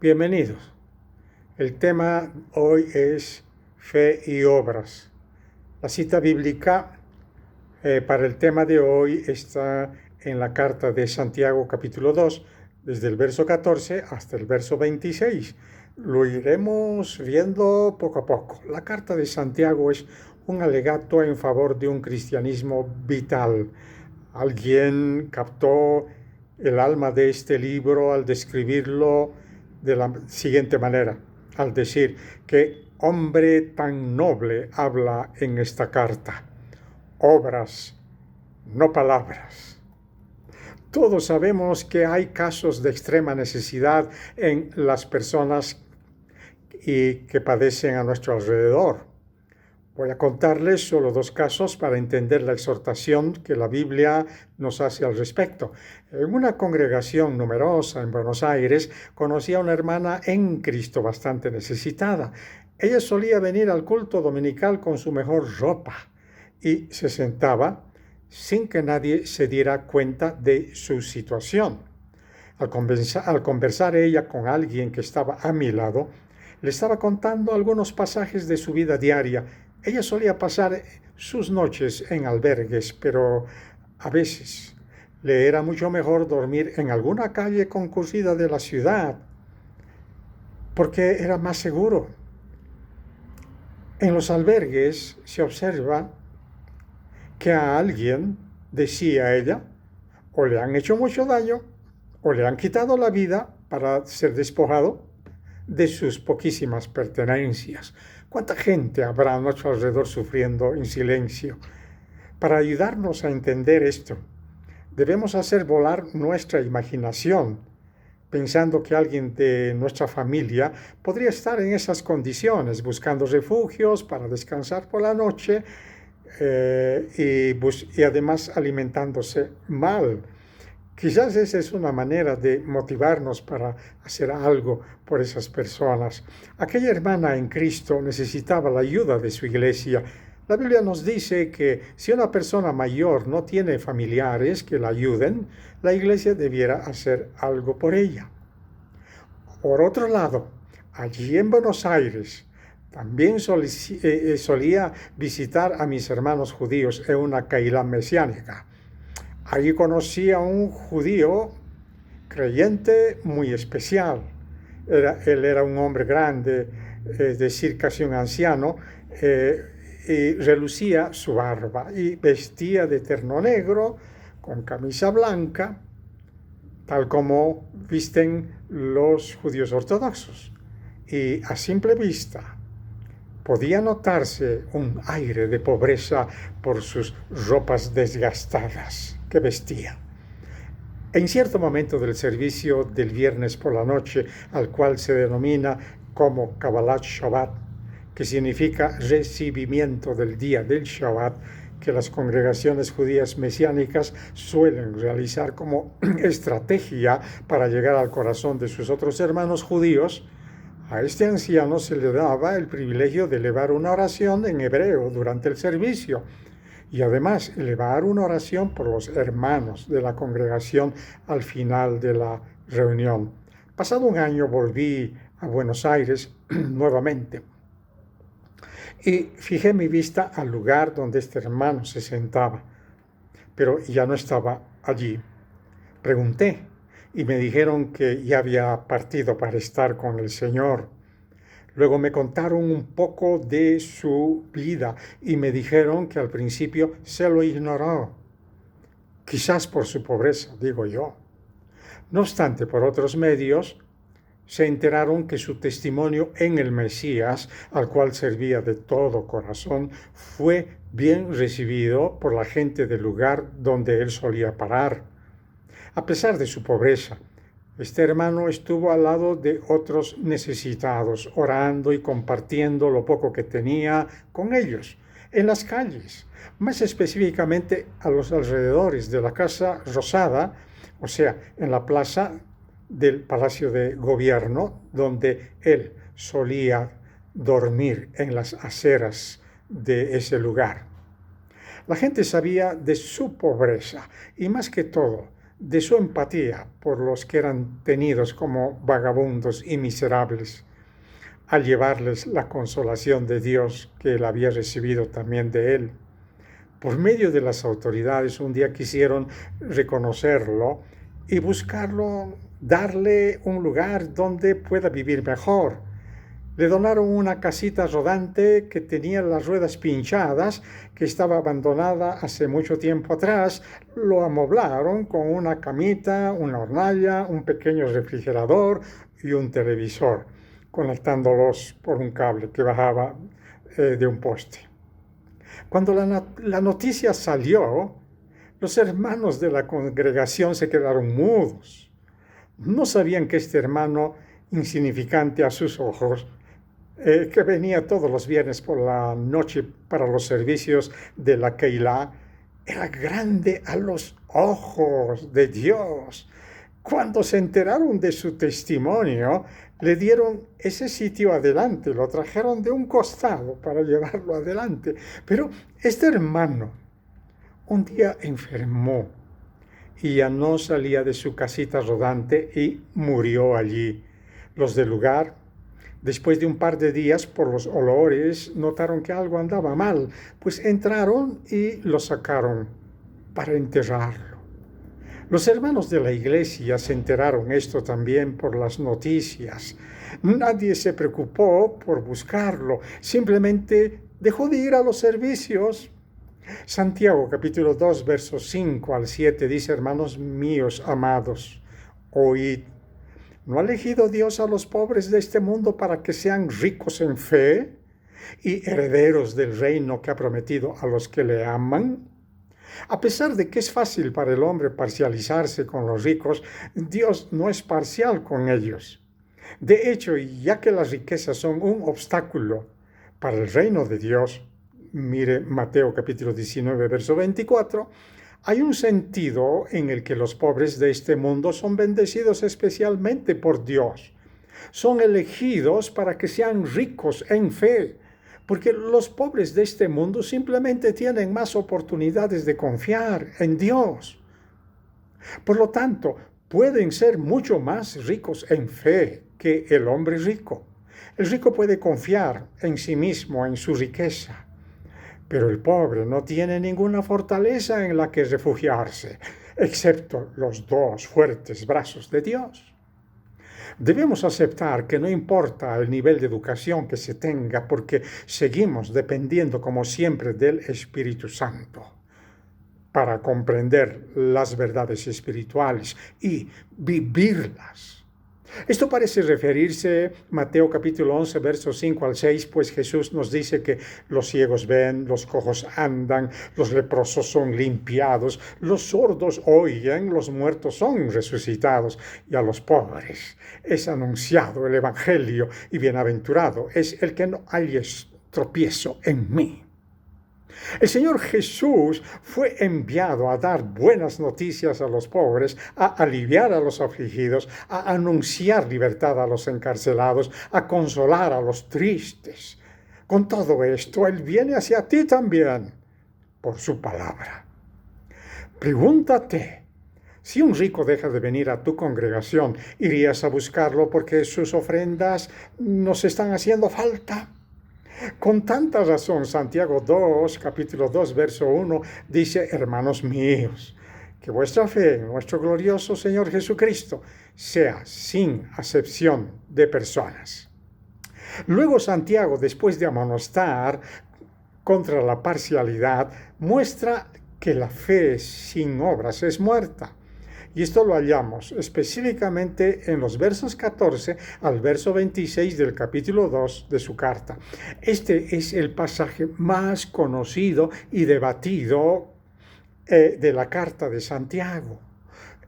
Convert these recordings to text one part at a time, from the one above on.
Bienvenidos. El tema hoy es fe y obras. La cita bíblica para el tema de hoy está en la carta de Santiago capítulo 2, desde el verso 14 hasta el verso 26. Lo iremos viendo poco a poco. La carta de Santiago es un alegato en favor de un cristianismo vital. Alguien captó el alma de este libro al describirlo de la siguiente manera, al decir que hombre tan noble habla en esta carta. Obras, no palabras. Todos sabemos que hay casos de extrema necesidad en las personas y que padecen a nuestro alrededor. Voy a contarles solo dos casos para entender la exhortación que la Biblia nos hace al respecto. En una congregación numerosa en Buenos Aires, conocí a una hermana en Cristo bastante necesitada. Ella solía venir al culto dominical con su mejor ropa y se sentaba sin que nadie se diera cuenta de su situación. Al conversar ella con alguien que estaba a mi lado, le estaba contando algunos pasajes de su vida diaria. Ella solía pasar sus noches en albergues, pero a veces le era mucho mejor dormir en alguna calle concurrida de la ciudad, porque era más seguro. En los albergues se observa que a alguien, decía ella, o le han hecho mucho daño, o le han quitado la vida para ser despojado de sus poquísimas pertenencias. ¿Cuánta gente habrá a nuestro alrededor sufriendo en silencio? Para ayudarnos a entender esto, debemos hacer volar nuestra imaginación, pensando que alguien de nuestra familia podría estar en esas condiciones, buscando refugios para descansar por la noche y además alimentándose mal. Quizás esa es una manera de motivarnos para hacer algo por esas personas. Aquella hermana en Cristo necesitaba la ayuda de su iglesia. La Biblia nos dice que si una persona mayor no tiene familiares que la ayuden, la iglesia debiera hacer algo por ella. Por otro lado, allí en Buenos Aires, también solía visitar a mis hermanos judíos en una cailá mesiánica. Allí conocí a un judío creyente muy especial. Él era un hombre grande, es decir, casi un anciano, y relucía su barba y vestía de terno negro, con camisa blanca, tal como visten los judíos ortodoxos. Y a simple vista podía notarse un aire de pobreza por sus ropas desgastadas que vestía. En cierto momento del servicio del viernes por la noche, al cual se denomina como Kabbalat Shabbat, que significa recibimiento del día del Shabbat, que las congregaciones judías mesiánicas suelen realizar como estrategia para llegar al corazón de sus otros hermanos judíos, a este anciano se le daba el privilegio de elevar una oración en hebreo durante el servicio y además elevar una oración por los hermanos de la congregación al final de la reunión. Pasado un año volví a Buenos Aires nuevamente y fijé mi vista al lugar donde este hermano se sentaba, pero ya no estaba allí. Pregunté y me dijeron que ya había partido para estar con el Señor. Luego me contaron un poco de su vida y me dijeron que al principio se lo ignoró, quizás por su pobreza, digo yo. No obstante, por otros medios, se enteraron que su testimonio en el Mesías, al cual servía de todo corazón, fue bien recibido por la gente del lugar donde él solía parar. A pesar de su pobreza, este hermano estuvo al lado de otros necesitados, orando y compartiendo lo poco que tenía con ellos, en las calles, más específicamente a los alrededores de la Casa Rosada, o sea, en la plaza del Palacio de Gobierno, donde él solía dormir en las aceras de ese lugar. La gente sabía de su pobreza y más que todo, de su empatía por los que eran tenidos como vagabundos y miserables, al llevarles la consolación de Dios que él había recibido también de él. Por medio de las autoridades, un día quisieron reconocerlo y buscarlo, darle un lugar donde pueda vivir mejor. Le donaron una casita rodante que tenía las ruedas pinchadas, que estaba abandonada hace mucho tiempo atrás. Lo amoblaron con una camita, una hornalla, un pequeño refrigerador y un televisor, conectándolos por un cable que bajaba de un poste. Cuando la noticia salió, los hermanos de la congregación se quedaron mudos. No sabían que este hermano, insignificante a sus ojos, que venía todos los viernes por la noche para los servicios de la Keilah, era grande a los ojos de Dios. Cuando se enteraron de su testimonio, le dieron ese sitio adelante, lo trajeron de un costado para llevarlo adelante. Pero este hermano un día enfermó y ya no salía de su casita rodante y murió allí. Los del lugar, después de un par de días, por los olores, notaron que algo andaba mal, pues entraron y lo sacaron para enterrarlo. Los hermanos de la iglesia se enteraron esto también por las noticias. Nadie se preocupó por buscarlo, simplemente dejó de ir a los servicios. Santiago capítulo 2, versos 5 al 7 dice: hermanos míos amados, oíd. ¿No ha elegido Dios a los pobres de este mundo para que sean ricos en fe y herederos del reino que ha prometido a los que le aman? A pesar de que es fácil para el hombre parcializarse con los ricos, Dios no es parcial con ellos. De hecho, ya que las riquezas son un obstáculo para el reino de Dios, mire Mateo capítulo 19, verso 24, hay un sentido en el que los pobres de este mundo son bendecidos especialmente por Dios. Son elegidos para que sean ricos en fe, porque los pobres de este mundo simplemente tienen más oportunidades de confiar en Dios. Por lo tanto, pueden ser mucho más ricos en fe que el hombre rico. El rico puede confiar en sí mismo, en su riqueza, pero el pobre no tiene ninguna fortaleza en la que refugiarse, excepto los dos fuertes brazos de Dios. Debemos aceptar que no importa el nivel de educación que se tenga, porque seguimos dependiendo, como siempre, del Espíritu Santo para comprender las verdades espirituales y vivirlas. Esto parece referirse a Mateo capítulo 11, versos 5 al 6, pues Jesús nos dice que los ciegos ven, los cojos andan, los leprosos son limpiados, los sordos oyen, los muertos son resucitados, y a los pobres es anunciado el Evangelio, y bienaventurado es el que no halle tropiezo en mí. El Señor Jesús fue enviado a dar buenas noticias a los pobres, a aliviar a los afligidos, a anunciar libertad a los encarcelados, a consolar a los tristes. Con todo esto, Él viene hacia ti también, por su palabra. Pregúntate, si un rico deja de venir a tu congregación, ¿irías a buscarlo porque sus ofrendas nos están haciendo falta? Con tanta razón, Santiago 2, capítulo 2, verso 1, dice: hermanos míos, que vuestra fe en nuestro glorioso Señor Jesucristo sea sin acepción de personas. Luego Santiago, después de amonestar contra la parcialidad, muestra que la fe sin obras es muerta. Y esto lo hallamos específicamente en los versos 14 al verso 26 del capítulo 2 de su carta. Este es el pasaje más conocido y debatido de la carta de Santiago.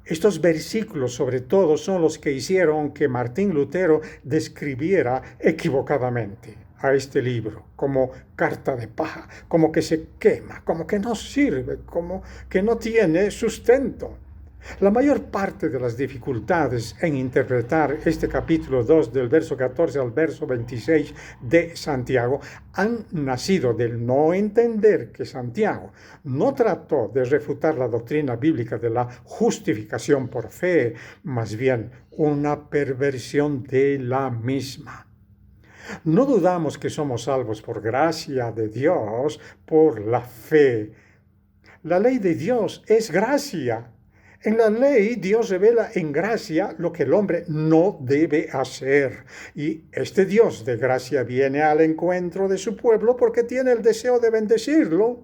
Estos versículos, sobre todo, son los que hicieron que Martín Lutero describiera equivocadamente a este libro como carta de paja, como que se quema, como que no sirve, como que no tiene sustento. La mayor parte de las dificultades en interpretar este capítulo 2 del verso 14 al verso 26 de Santiago han nacido del no entender que Santiago no trató de refutar la doctrina bíblica de la justificación por fe, más bien una perversión de la misma. No dudamos que somos salvos por gracia de Dios, por la fe. La ley de Dios es gracia. En la ley, Dios revela en gracia lo que el hombre no debe hacer. Y este Dios de gracia viene al encuentro de su pueblo porque tiene el deseo de bendecirlo.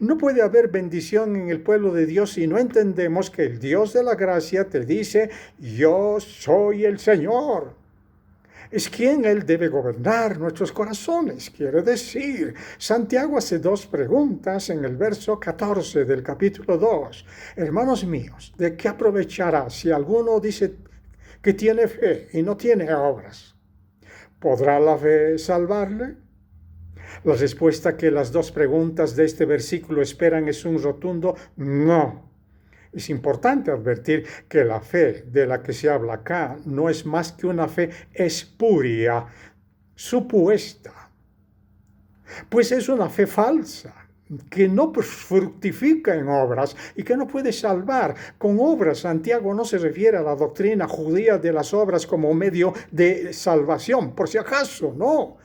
No puede haber bendición en el pueblo de Dios si no entendemos que el Dios de la gracia te dice: yo soy el Señor. Es quien Él debe gobernar nuestros corazones. Quiere decir, Santiago hace dos preguntas en el verso 14 del capítulo 2. Hermanos míos, ¿de qué aprovechará si alguno dice que tiene fe y no tiene obras? ¿Podrá la fe salvarle? La respuesta que las dos preguntas de este versículo esperan es un rotundo no. Es importante advertir que la fe de la que se habla acá no es más que una fe espuria, supuesta, pues es una fe falsa, que no fructifica en obras y que no puede salvar. Con obras, Santiago no se refiere a la doctrina judía de las obras como medio de salvación, por si acaso, no,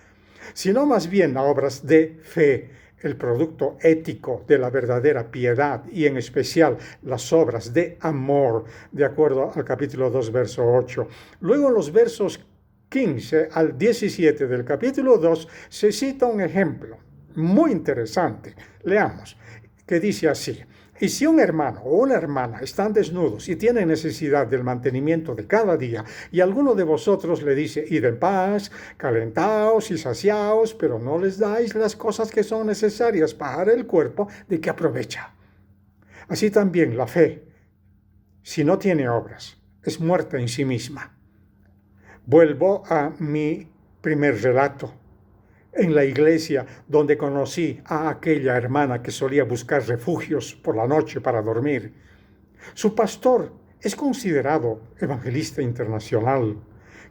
sino más bien a obras de fe, el producto ético de la verdadera piedad y en especial las obras de amor, de acuerdo al capítulo 2, verso 8. Luego en los versos 15 al 17 del capítulo 2 se cita un ejemplo muy interesante. Leamos, que dice así: y si un hermano o una hermana están desnudos y tienen necesidad del mantenimiento de cada día, y alguno de vosotros le dice: id en paz, calentaos y saciaos, pero no les dais las cosas que son necesarias para el cuerpo, ¿de qué aprovecha? Así también la fe, si no tiene obras, es muerta en sí misma. Vuelvo a mi primer relato. En la iglesia donde conocí a aquella hermana que solía buscar refugios por la noche para dormir. Su pastor es considerado evangelista internacional,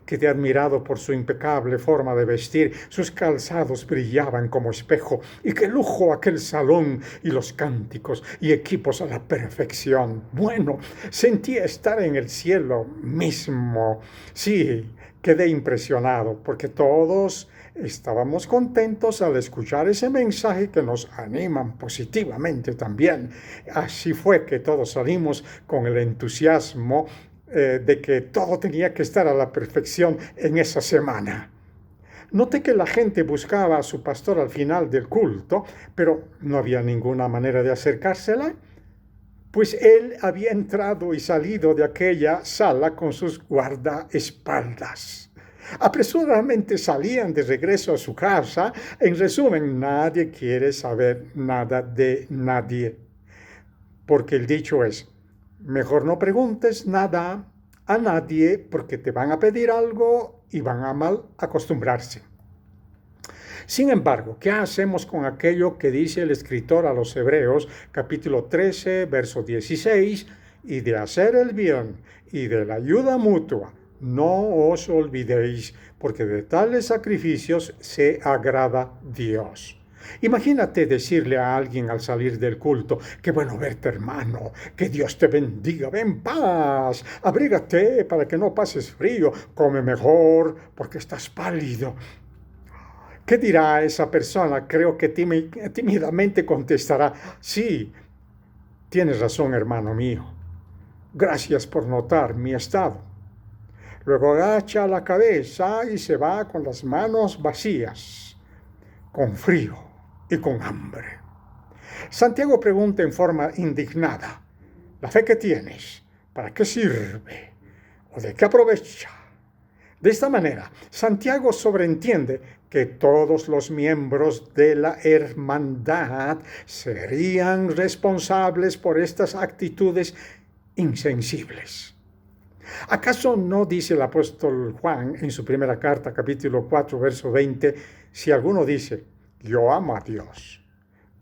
quedé admirado por su impecable forma de vestir. Sus calzados brillaban como espejo. Y qué lujo aquel salón y los cánticos y equipos a la perfección. Bueno, sentía estar en el cielo mismo. Sí, quedé impresionado porque todos estábamos contentos al escuchar ese mensaje que nos animan positivamente también. Así fue que todos salimos con el entusiasmo de que todo tenía que estar a la perfección en esa semana. Noté que la gente buscaba a su pastor al final del culto, pero no había ninguna manera de acercársela, pues él había entrado y salido de aquella sala con sus guardaespaldas. Apresuradamente salían de regreso a su casa. En resumen, nadie quiere saber nada de nadie, porque el dicho es: mejor no preguntes nada a nadie porque te van a pedir algo y van a mal acostumbrarse. Sin embargo, ¿qué hacemos con aquello que dice el escritor a los Hebreos, capítulo 13, verso 16? Y de hacer el bien y de la ayuda mutua, no os olvidéis, porque de tales sacrificios se agrada Dios. Imagínate decirle a alguien al salir del culto: qué bueno verte, hermano, que Dios te bendiga, ven paz, abrígate para que no pases frío, come mejor porque estás pálido. ¿Qué dirá esa persona? Creo que tímidamente contestará: sí, tienes razón, hermano mío, gracias por notar mi estado. Luego agacha la cabeza y se va con las manos vacías, con frío y con hambre. Santiago pregunta en forma indignada: ¿la fe que tienes, para qué sirve? ¿O de qué aprovecha? De esta manera, Santiago sobreentiende que todos los miembros de la hermandad serían responsables por estas actitudes insensibles. ¿Acaso no dice el apóstol Juan en su primera carta, capítulo 4, verso 20, si alguno dice: yo amo a Dios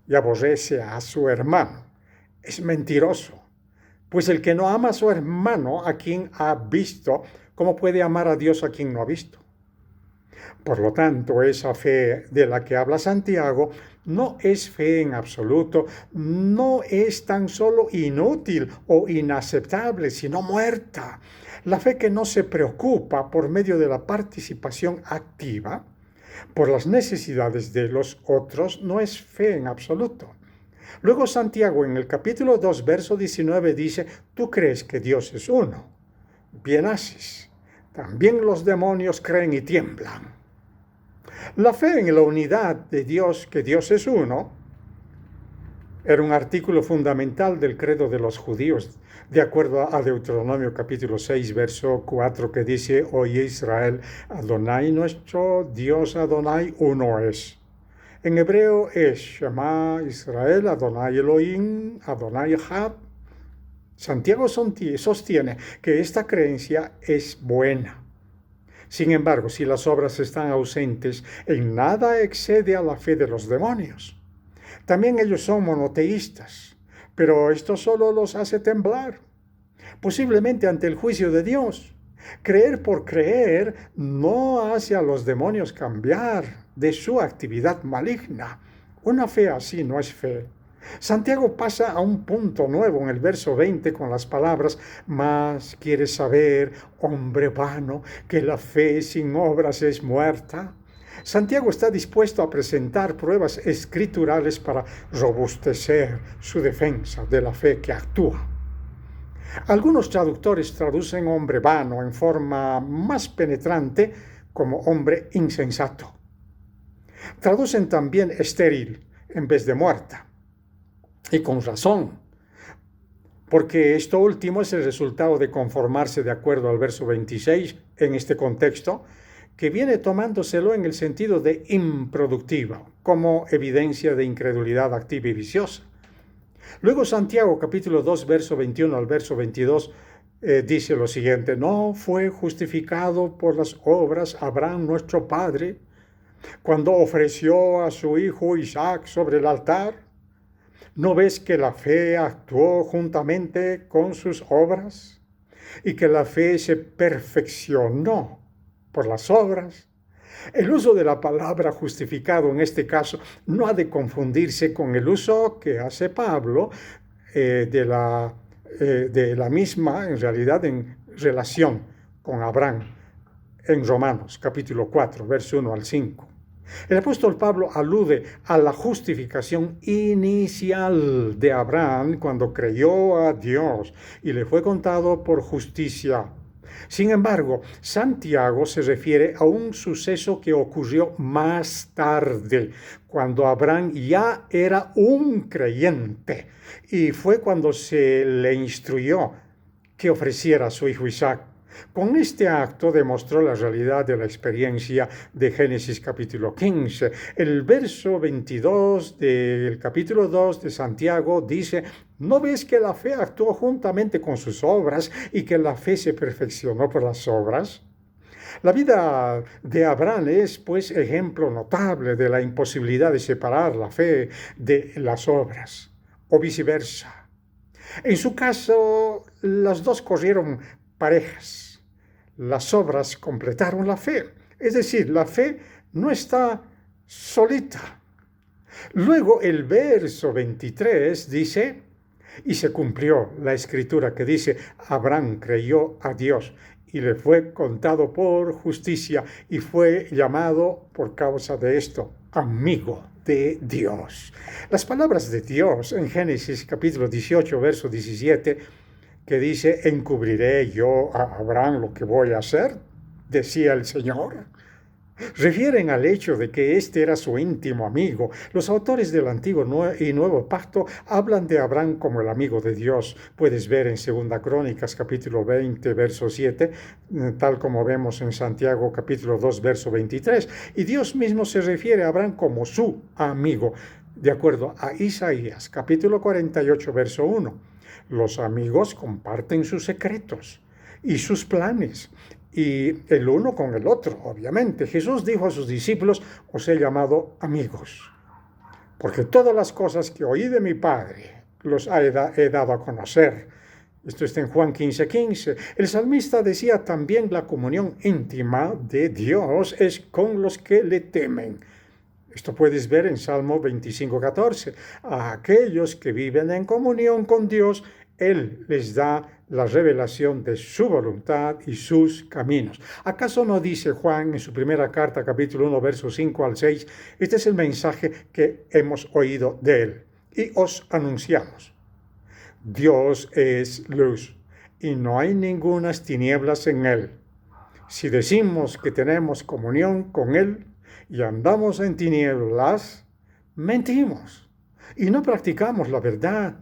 y aborrece a su hermano, es mentiroso? Pues el que no ama a su hermano a quien ha visto, ¿cómo puede amar a Dios a quien no ha visto? Por lo tanto, esa fe de la que habla Santiago no es fe en absoluto, no es tan solo inútil o inaceptable, sino muerta. La fe que no se preocupa por medio de la participación activa por las necesidades de los otros no es fe en absoluto. Luego Santiago en el capítulo 2, verso 19 dice, tú crees que Dios es uno. Bien haces. También los demonios creen y tiemblan. La fe en la unidad de Dios, que Dios es uno, era un artículo fundamental del credo de los judíos, de acuerdo a Deuteronomio capítulo 6, verso 4, que dice, oye Israel, Adonai nuestro Dios Adonai uno es. En hebreo es Shema Israel, Adonai Elohim, Adonai Echad. Santiago sostiene que esta creencia es buena. Sin embargo, si las obras están ausentes, en nada excede a la fe de los demonios. También ellos son monoteístas, pero esto solo los hace temblar, posiblemente ante el juicio de Dios. Creer por creer no hace a los demonios cambiar de su actividad maligna. Una fe así no es fe. Santiago pasa a un punto nuevo en el verso 20 con las palabras, mas quieres saber, hombre vano, que la fe sin obras es muerta. Santiago está dispuesto a presentar pruebas escriturales para robustecer su defensa de la fe que actúa. Algunos traductores traducen hombre vano en forma más penetrante como hombre insensato. Traducen también estéril en vez de muerta. Y con razón, porque esto último es el resultado de conformarse de acuerdo al verso 26 en este contexto, que viene tomándoselo en el sentido de improductiva, como evidencia de incredulidad activa y viciosa. Luego Santiago capítulo 2, verso 21 al verso 22 dice lo siguiente, ¿no fue justificado por las obras Abraham nuestro padre cuando ofreció a su hijo Isaac sobre el altar? ¿No ves que la fe actuó juntamente con sus obras y que la fe se perfeccionó por las obras? El uso de la palabra justificado en este caso no ha de confundirse con el uso que hace Pablo de la misma, en realidad, en relación con Abraham en Romanos capítulo 4, verso 1 al 5. El apóstol Pablo alude a la justificación inicial de Abraham cuando creyó a Dios y le fue contado por justicia. Sin embargo, Santiago se refiere a un suceso que ocurrió más tarde, cuando Abraham ya era un creyente, y fue cuando se le instruyó que ofreciera a su hijo Isaac. Con este acto demostró la realidad de la experiencia de Génesis capítulo 15. El verso 22 del capítulo 2 de Santiago dice, ¿no ves que la fe actuó juntamente con sus obras y que la fe se perfeccionó por las obras? La vida de Abraham es, pues, ejemplo notable de la imposibilidad de separar la fe de las obras, o viceversa. En su caso, las dos corrieron parejas. Las obras completaron la fe. Es decir, la fe no está solita. Luego el verso 23 dice, y se cumplió la escritura que dice, Abraham creyó a Dios y le fue contado por justicia y fue llamado por causa de esto, amigo de Dios. Las palabras de Dios en Génesis capítulo 18, verso 17, que dice, ¿encubriré yo a Abraham lo que voy a hacer?, decía el Señor, refieren al hecho de que este era su íntimo amigo. Los autores del Antiguo y Nuevo Pacto hablan de Abraham como el amigo de Dios. Puedes ver en 2 Crónicas capítulo 20, verso 7, tal como vemos en Santiago capítulo 2, verso 23. Y Dios mismo se refiere a Abraham como su amigo, de acuerdo a Isaías capítulo 48, verso 1. Los amigos comparten sus secretos y sus planes, y el uno con el otro, obviamente. Jesús dijo a sus discípulos, os he llamado amigos, porque todas las cosas que oí de mi Padre los he dado a conocer. Esto está en Juan 15:15. El salmista decía también la comunión íntima de Dios es con los que le temen. Esto puedes ver en Salmo 25:14. A aquellos que viven en comunión con Dios, Él les da la revelación de su voluntad y sus caminos. ¿Acaso no dice Juan en su primera carta, capítulo 1, versos 5 al 6? Este es el mensaje que hemos oído de Él y os anunciamos. Dios es luz y no hay ningunas tinieblas en Él. Si decimos que tenemos comunión con Él y andamos en tinieblas, mentimos y no practicamos la verdad.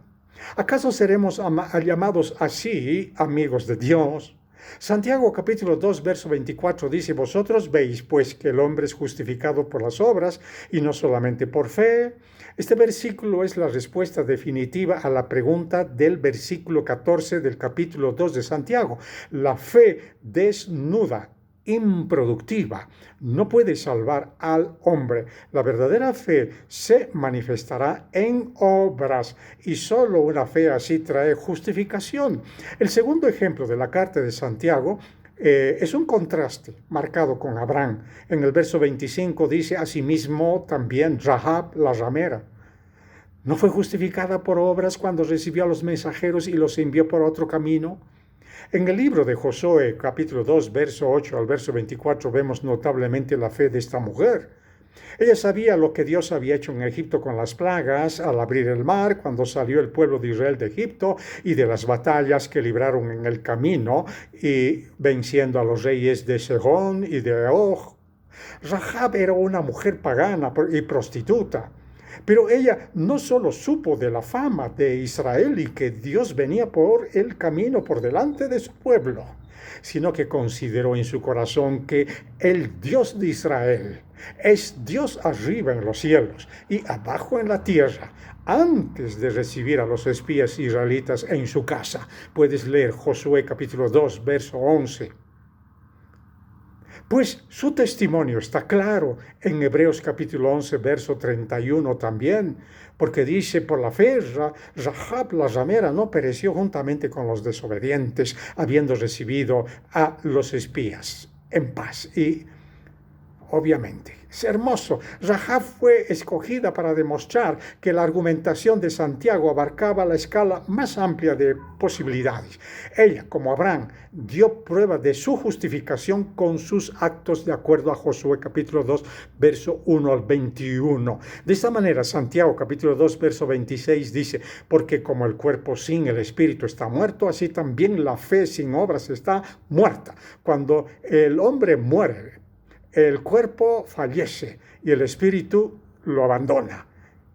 ¿Acaso seremos llamados así amigos de Dios? Santiago capítulo 2, verso 24 dice, vosotros veis pues que el hombre es justificado por las obras y no solamente por fe. Este versículo es la respuesta definitiva a la pregunta del versículo 14 del capítulo 2 de Santiago. La fe desnuda, improductiva, no puede salvar al hombre. La verdadera fe se manifestará en obras y solo una fe así trae justificación. El segundo ejemplo de la carta de Santiago es un contraste marcado con Abraham. En el verso 25 dice, asimismo también Rahab la ramera. ¿No fue justificada por obras cuando recibió a los mensajeros y los envió por otro camino? En el libro de Josué, capítulo 2, verso 8 al verso 24, vemos notablemente la fe de esta mujer. Ella sabía lo que Dios había hecho en Egipto con las plagas, al abrir el mar, cuando salió el pueblo de Israel de Egipto, y de las batallas que libraron en el camino, y venciendo a los reyes de Sehón y de Og. Rahab era una mujer pagana y prostituta. Pero ella no solo supo de la fama de Israel y que Dios venía por el camino por delante de su pueblo, sino que consideró en su corazón que el Dios de Israel es Dios arriba en los cielos y abajo en la tierra, antes de recibir a los espías israelitas en su casa. Puedes leer Josué capítulo 2, verso 11. Pues su testimonio está claro en Hebreos capítulo 11, verso 31 también, porque dice, por la fe, Rahab la ramera no pereció juntamente con los desobedientes, habiendo recibido a los espías en paz. Y obviamente, es hermoso. Rahab fue escogida para demostrar que la argumentación de Santiago abarcaba la escala más amplia de posibilidades. Ella, como Abraham, dio prueba de su justificación con sus actos de acuerdo a Josué capítulo 2, verso 1 al 21. De esta manera, Santiago capítulo 2, verso 26 dice, porque como el cuerpo sin el espíritu está muerto, así también la fe sin obras está muerta. Cuando el hombre muere, el cuerpo fallece y el espíritu lo abandona.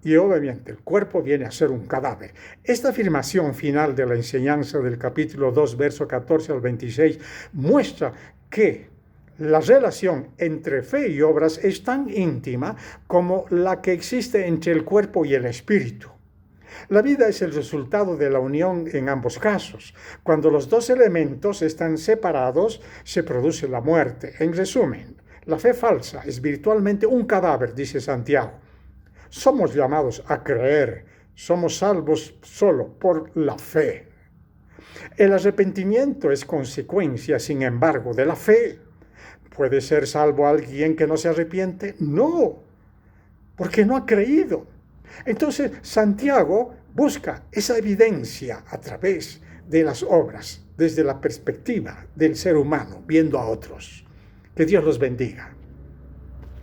Y obviamente el cuerpo viene a ser un cadáver. Esta afirmación final de la enseñanza del capítulo 2, verso 14 al 26, muestra que la relación entre fe y obras es tan íntima como la que existe entre el cuerpo y el espíritu. La vida es el resultado de la unión en ambos casos. Cuando los dos elementos están separados, se produce la muerte. En resumen, la fe falsa es virtualmente un cadáver, dice Santiago. Somos llamados a creer, somos salvos solo por la fe. El arrepentimiento es consecuencia, sin embargo, de la fe. ¿Puede ser salvo alguien que no se arrepiente? No, porque no ha creído. Entonces, Santiago busca esa evidencia a través de las obras, desde la perspectiva del ser humano, viendo a otros. Que Dios los bendiga.